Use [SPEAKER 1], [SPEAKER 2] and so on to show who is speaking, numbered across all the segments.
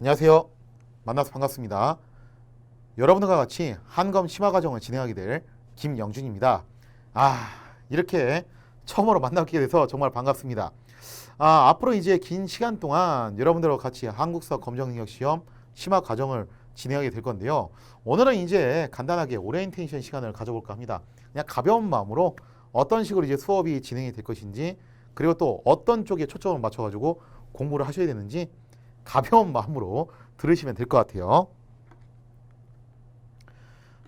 [SPEAKER 1] 안녕하세요. 만나서 반갑습니다. 여러분들과 같이 한검 심화 과정을 진행하게 될 김영준입니다. 이렇게 처음으로 만나게 돼서 정말 반갑습니다. 앞으로 이제 긴 시간 동안 여러분들과 같이 한국사 검정능력 시험 심화 과정을 진행하게 될 건데요. 오늘은 이제 간단하게 오리엔테이션 시간을 가져볼까 합니다. 그냥 가벼운 마음으로 어떤 식으로 이제 수업이 진행이 될 것인지, 그리고 또 어떤 쪽에 초점을 맞춰가지고 공부를 하셔야 되는지 가벼운 마음으로 들으시면 될 것 같아요.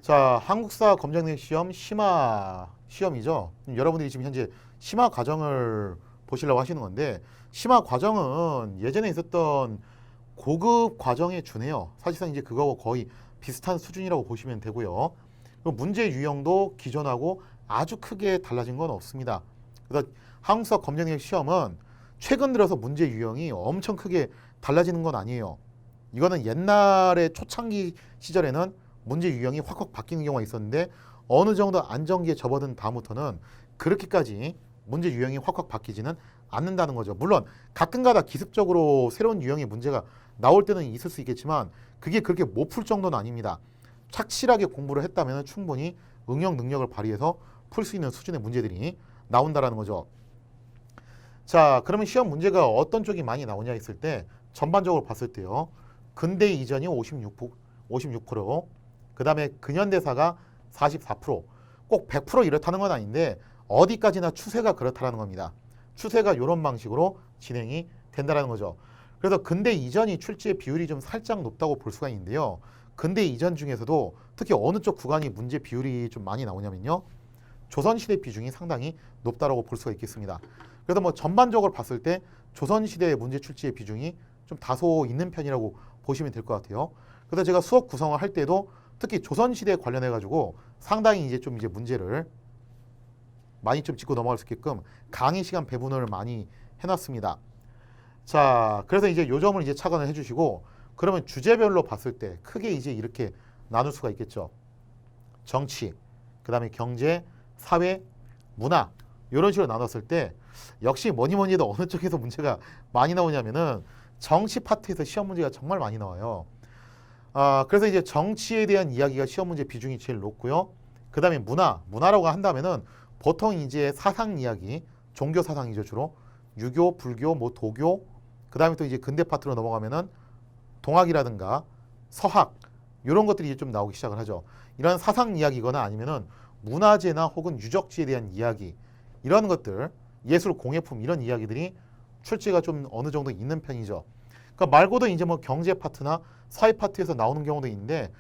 [SPEAKER 1] 자, 한국사 검정능력 시험 심화 시험이죠. 여러분들이 지금 현재 심화 과정을 보시려고 하시는 건데, 심화 과정은 예전에 있었던 고급 과정에 준해요. 사실상 이제 그거하고 거의 비슷한 수준이라고 보시면 되고요. 그리고 문제 유형도 기존하고 아주 크게 달라진 건 없습니다. 그래서 한국사 검정능력 시험은 최근 들어서 문제 유형이 엄청 크게 달라지는 건 아니에요. 이거는 옛날에 초창기 시절에는 문제 유형이 확확 바뀌는 경우가 있었는데, 어느 정도 안정기에 접어든 다음부터는 그렇게까지 문제 유형이 확확 바뀌지는 않는다는 거죠. 물론 가끔가다 기습적으로 새로운 유형의 문제가 나올 때는 있을 수 있겠지만, 그게 그렇게 못 풀 정도는 아닙니다. 착실하게 공부를 했다면 충분히 응용 능력을 발휘해서 풀 수 있는 수준의 문제들이 나온다라는 거죠. 자, 그러면 시험 문제가 어떤 쪽이 많이 나오냐 했을 때, 전반적으로 봤을 때요, 근대 이전이 56%, 그 다음에 근현대사가 44%, 꼭 100% 이렇다는 건 아닌데 어디까지나 추세가 그렇다는 겁니다. 추세가 이런 방식으로 진행이 된다는 거죠. 그래서 근대 이전이 출제 비율이 좀 살짝 높다고 볼 수가 있는데요. 근대 이전 중에서도 특히 어느 쪽 구간이 문제 비율이 좀 많이 나오냐면요, 조선시대 비중이 상당히 높다고 볼 수가 있겠습니다. 그래서 뭐 전반적으로 봤을 때 조선시대 문제 출제의 비중이 좀 다소 있는 편이라고 보시면 될 것 같아요. 그래서 제가 수업 구성을 할 때도 특히 조선시대에 관련해 가지고 상당히 이제 좀 이제 문제를 많이 좀 짚고 넘어갈 수 있게끔 강의 시간 배분을 많이 해놨습니다. 자, 그래서 이제 요 점을 이제 착안을 해주시고, 그러면 주제별로 봤을 때 크게 이제 이렇게 나눌 수가 있겠죠. 정치, 그 다음에 경제, 사회, 문화, 이런 식으로 나눴을 때 역시 뭐니 뭐니 해도 어느 쪽에서 문제가 많이 나오냐면은 정치 파트에서 시험 문제가 정말 많이 나와요. 그래서 이제 정치에 대한 이야기가 시험 문제 비중이 제일 높고요. 그 다음에 문화라고 한다면은 보통 이제 사상 이야기, 종교 사상이죠, 주로. 유교, 불교, 뭐 도교, 그 다음에 또 이제 근대 파트로 넘어가면은 동학이라든가 서학, 이런 것들이 이제 좀 나오기 시작을 하죠. 이런 사상 이야기거나 아니면은 문화재나 혹은 유적지에 대한 이야기, 이런 것들, 예술 공예품 이런 이야기들이 출제가 좀 어느 정도 있는 편이죠. 그러니까 말고도 이제 뭐 경제 파트나 사회 파트에서 나오는 경우도 있는데,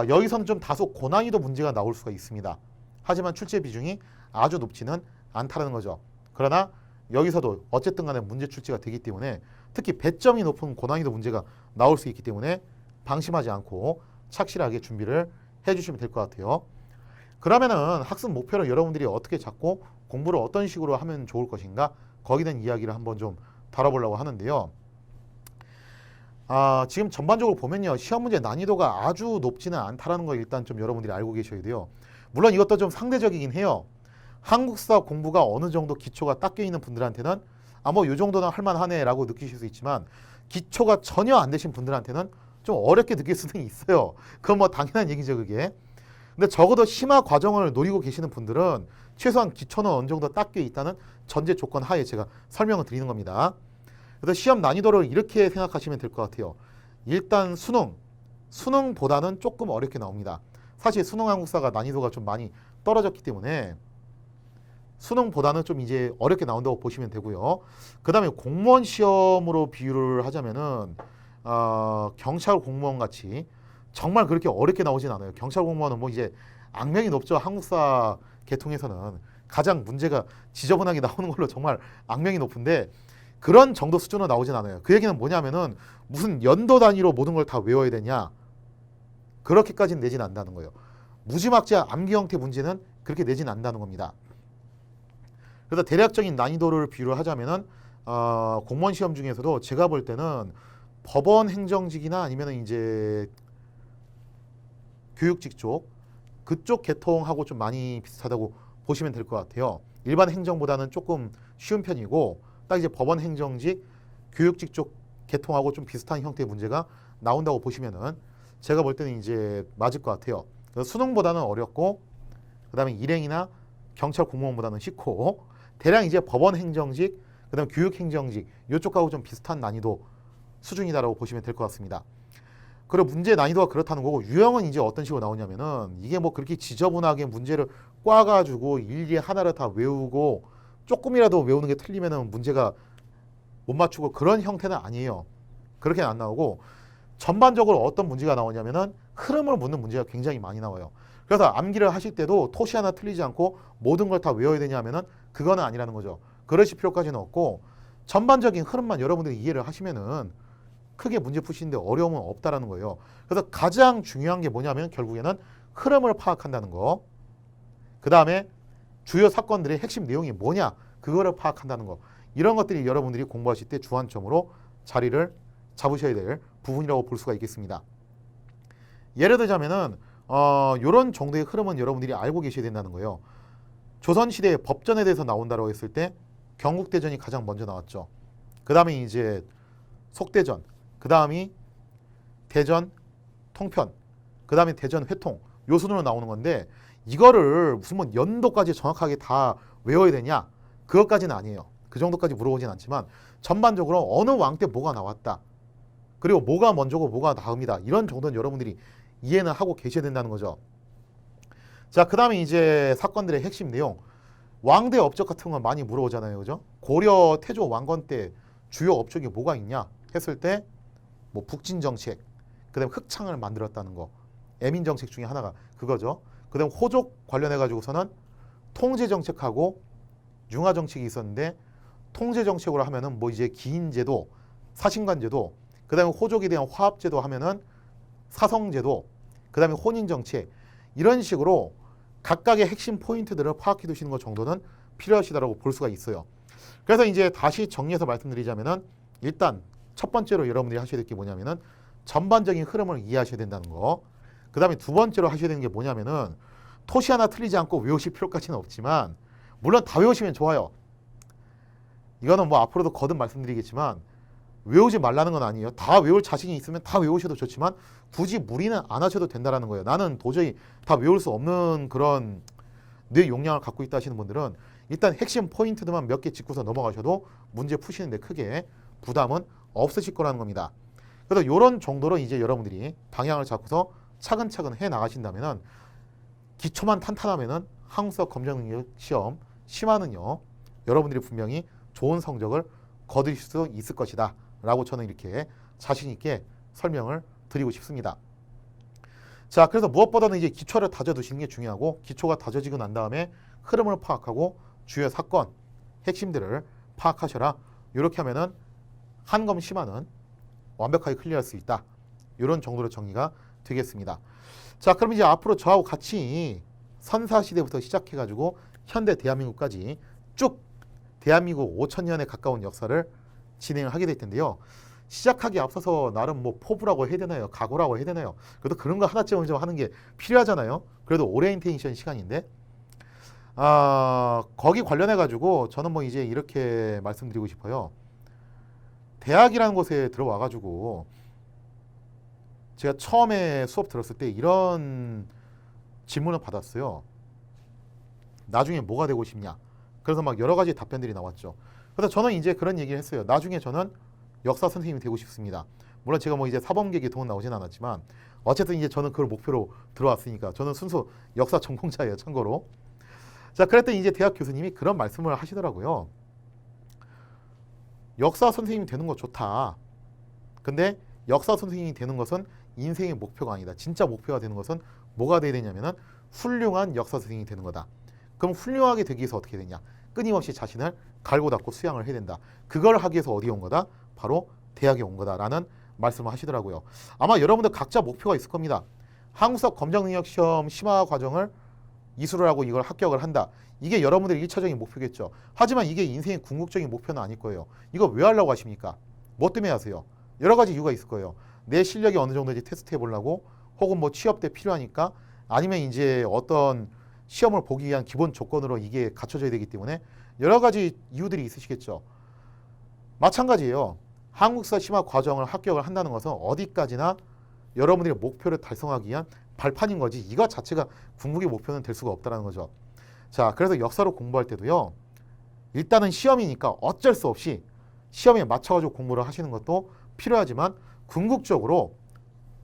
[SPEAKER 1] 여기서는 좀 다소 고난이도 문제가 나올 수가 있습니다. 하지만 출제 비중이 아주 높지는 않다는 거죠. 그러나 여기서도 어쨌든 간에 문제 출제가 되기 때문에 특히 배점이 높은 고난이도 문제가 나올 수 있기 때문에 방심하지 않고 착실하게 준비를 해주시면 될 것 같아요. 그러면은 학습 목표를 여러분들이 어떻게 잡고 공부를 어떤 식으로 하면 좋을 것인가, 거기에 대한 이야기를 한번 좀 다뤄보려고 하는데요. 지금 전반적으로 보면요, 시험 문제 난이도가 아주 높지는 않다라는 거 일단 좀 여러분들이 알고 계셔야 돼요. 물론 이것도 좀 상대적이긴 해요. 한국사 공부가 어느 정도 기초가 닦여 있는 분들한테는 뭐 요 정도는 할만하네 라고 느끼실 수 있지만, 기초가 전혀 안 되신 분들한테는 좀 어렵게 느낄 수는 있어요. 그건 뭐 당연한 얘기죠, 그게. 근데 적어도 심화 과정을 노리고 계시는 분들은 최소한 기초는 어느 정도 닦여 있다는 전제 조건 하에 제가 설명을 드리는 겁니다. 그래서 시험 난이도를 이렇게 생각하시면 될 것 같아요. 일단 수능보다는 조금 어렵게 나옵니다. 사실 수능 한국사가 난이도가 좀 많이 떨어졌기 때문에 수능보다는 좀 이제 어렵게 나온다고 보시면 되고요. 그 다음에 공무원 시험으로 비유를 하자면은 경찰 공무원 같이 정말 그렇게 어렵게 나오진 않아요. 경찰 공무원은 뭐 이제 악명이 높죠. 한국사 계통에서는 가장 문제가 지저분하게 나오는 걸로 정말 악명이 높은데, 그런 정도 수준으로 나오진 않아요. 그 얘기는 뭐냐면은 무슨 연도 단위로 모든 걸 다 외워야 되냐, 그렇게까지는 내진 않는다는 거예요. 무지막지한 암기 형태 문제는 그렇게 내진 않는다는 겁니다. 그래서 대략적인 난이도를 비유를 하자면은 공무원 시험 중에서도 제가 볼 때는 법원 행정직이나 아니면 이제 교육직 쪽, 그쪽 계통하고 좀 많이 비슷하다고 보시면 될 것 같아요. 일반 행정보다는 조금 쉬운 편이고, 딱 이제 법원 행정직, 교육직 쪽 계통하고 좀 비슷한 형태의 문제가 나온다고 보시면은 제가 볼 때는 이제 맞을 것 같아요. 그래서 수능보다는 어렵고 그다음에 일행이나 경찰 공무원보다는 쉽고 대략 이제 법원 행정직 그다음 교육 행정직 이쪽하고 좀 비슷한 난이도 수준이다라고 보시면 될 것 같습니다. 그리고 문제 난이도가 그렇다는 거고 유형은 이제 어떤 식으로 나오냐면은 이게 뭐 그렇게 지저분하게 문제를 꽈가지고 일일이 하나를 다 외우고 조금이라도 외우는 게 틀리면은 문제가 못 맞추고 그런 형태는 아니에요. 그렇게는 안 나오고 전반적으로 어떤 문제가 나오냐면은 흐름을 묻는 문제가 굉장히 많이 나와요. 그래서 암기를 하실 때도 토시 하나 틀리지 않고 모든 걸 다 외워야 되냐면은 그거는 아니라는 거죠. 그러실 필요까지는 없고 전반적인 흐름만 여러분들이 이해를 하시면은 크게 문제 푸시는데 어려움은 없다라는 거예요. 그래서 가장 중요한 게 뭐냐면 결국에는 흐름을 파악한다는 거. 그 다음에 주요 사건들의 핵심 내용이 뭐냐 그거를 파악한다는 거. 이런 것들이 여러분들이 공부하실 때 주안점으로 자리를 잡으셔야 될 부분이라고 볼 수가 있겠습니다. 예를 들자면은 이런 정도의 흐름은 여러분들이 알고 계셔야 된다는 거예요. 조선시대의 법전에 대해서 나온다고 했을 때 경국대전이 가장 먼저 나왔죠. 그 다음에 이제 속대전, 그 다음이 대전 통편, 그 다음에 대전 회통 요 순으로 나오는 건데 이거를 무슨 뭐 연도까지 정확하게 다 외워야 되냐 그것까지는 아니에요. 그 정도까지 물어보진 않지만 전반적으로 어느 왕 때 뭐가 나왔다 그리고 뭐가 먼저고 뭐가 다음이다 이런 정도는 여러분들이 이해는 하고 계셔야 된다는 거죠. 자, 그 다음에 이제 사건들의 핵심 내용 왕대 업적 같은 건 많이 물어보잖아요. 그죠? 고려 태조 왕건 때 주요 업적이 뭐가 있냐 했을 때 뭐 북진정책, 그 다음에 흑창을 만들었다는 거 애민정책 중에 하나가 그거죠. 그 다음에 호족 관련해 가지고서는 통제정책하고 융화정책이 있었는데 통제정책으로 하면은 뭐 이제 기인제도, 사신관제도, 그 다음에 호족에 대한 화합제도 하면은 사성제도, 그 다음에 혼인정책 이런 식으로 각각의 핵심 포인트들을 파악해 두시는 것 정도는 필요하시다라고 볼 수가 있어요. 그래서 이제 다시 정리해서 말씀드리자면은 일단 첫 번째로 여러분들이 하셔야 될 게 뭐냐면은 전반적인 흐름을 이해하셔야 된다는 거. 그 다음에 두 번째로 하셔야 되는 게 뭐냐면은 토시 하나 틀리지 않고 외우실 필요까지는 없지만 물론 다 외우시면 좋아요. 이거는 뭐 앞으로도 거듭 말씀드리겠지만 외우지 말라는 건 아니에요. 다 외울 자신이 있으면 다 외우셔도 좋지만 굳이 무리는 안 하셔도 된다는 거예요. 나는 도저히 다 외울 수 없는 그런 뇌 용량을 갖고 있다 하시는 분들은 일단 핵심 포인트들만 몇 개 짚고서 넘어가셔도 문제 푸시는데 크게 부담은 없으실 거라는 겁니다. 그래서 이런 정도로 이제 여러분들이 방향을 잡고서 차근차근 해 나가신다면은 기초만 탄탄하면은 한국사 검정능력 시험 심화는요 여러분들이 분명히 좋은 성적을 거두실 수 있을 것이다 라고 저는 이렇게 자신 있게 설명을 드리고 싶습니다. 자, 그래서 무엇보다는 이제 기초를 다져두시는 게 중요하고 기초가 다져지고 난 다음에 흐름을 파악하고 주요 사건 핵심들을 파악하셔라. 이렇게 하면은 한검 심화는 완벽하게 클리어할 수 있다. 이런 정도로 정리가 되겠습니다. 자, 그럼 이제 앞으로 저하고 같이 선사시대부터 시작해가지고 현대 대한민국까지 쭉 대한민국 5천년에 가까운 역사를 진행을 하게 될 텐데요. 시작하기 앞서서 나름 뭐 포부라고 해야 되나요? 각오라고 해야 되나요? 그래도 그런 거 하나쯤은 좀 하는 게 필요하잖아요. 그래도 오리엔테이션 시간인데 거기 관련해 가지고 저는 뭐 이제 이렇게 말씀드리고 싶어요. 대학이라는 곳에 들어와 가지고 제가 처음에 수업 들었을 때 이런 질문을 받았어요. 나중에 뭐가 되고 싶냐? 그래서 막 여러 가지 답변들이 나왔죠. 그래서 저는 이제 그런 얘기를 했어요. 나중에 저는 역사 선생님이 되고 싶습니다. 물론 제가 뭐 이제 사범계 계통은 나오진 않았지만 어쨌든 이제 저는 그걸 목표로 들어왔으니까 저는 순수 역사 전공자예요. 참고로. 자, 그랬더니 이제 대학 교수님이 그런 말씀을 하시더라고요. 역사 선생님이 되는 거 좋다. 근데 역사 선생님이 되는 것은 인생의 목표가 아니다. 진짜 목표가 되는 것은 뭐가 돼야 되냐면은 훌륭한 역사 선생님이 되는 거다. 그럼 훌륭하게 되기 위해서 어떻게 되냐? 끊임없이 자신을 갈고 닦고 수양을 해야 된다. 그걸 하기 위해서 어디에 온 거다? 바로 대학에 온 거다라는 말씀을 하시더라고요. 아마 여러분들 각자 목표가 있을 겁니다. 한국사 검정능력시험 심화 과정을 이수를 하고 이걸 합격을 한다. 이게 여러분들의 1차적인 목표겠죠. 하지만 이게 인생의 궁극적인 목표는 아닐 거예요. 이거 왜 하려고 하십니까? 뭐 때문에 하세요? 여러 가지 이유가 있을 거예요. 내 실력이 어느 정도인지 테스트 해보려고 혹은 뭐 취업 때 필요하니까 아니면 이제 어떤 시험을 보기 위한 기본 조건으로 이게 갖춰져야 되기 때문에 여러 가지 이유들이 있으시겠죠. 마찬가지예요. 한국사 심화 과정을 합격을 한다는 것은 어디까지나 여러분들의 목표를 달성하기 위한 발판인 거지 이거 자체가 궁극의 목표는 될 수가 없다는 거죠. 자, 그래서 역사를 공부할 때도요. 일단은 시험이니까 어쩔 수 없이 시험에 맞춰가지고 공부를 하시는 것도 필요하지만 궁극적으로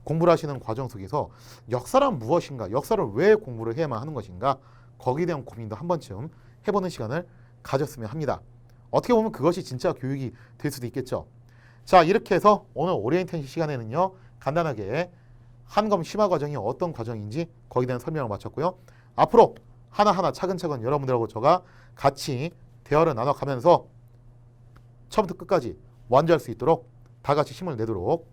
[SPEAKER 1] 공부를 하시는 과정 속에서 역사란 무엇인가, 역사를 왜 공부를 해야만 하는 것인가 거기에 대한 고민도 한 번쯤 해보는 시간을 가졌으면 합니다. 어떻게 보면 그것이 진짜 교육이 될 수도 있겠죠. 자, 이렇게 해서 오늘 오리엔테이션 시간에는요. 간단하게 한검 심화 과정이 어떤 과정인지 거기에 대한 설명을 마쳤고요. 앞으로 하나하나 차근차근 여러분들하고 저가 같이 대화를 나눠가면서 처음부터 끝까지 완주할 수 있도록 다 같이 힘을 내도록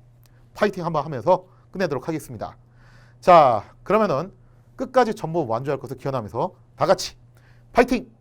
[SPEAKER 1] 파이팅 한번 하면서 끝내도록 하겠습니다. 자, 그러면은 끝까지 전부 완주할 것을 기원하면서 다 같이 파이팅!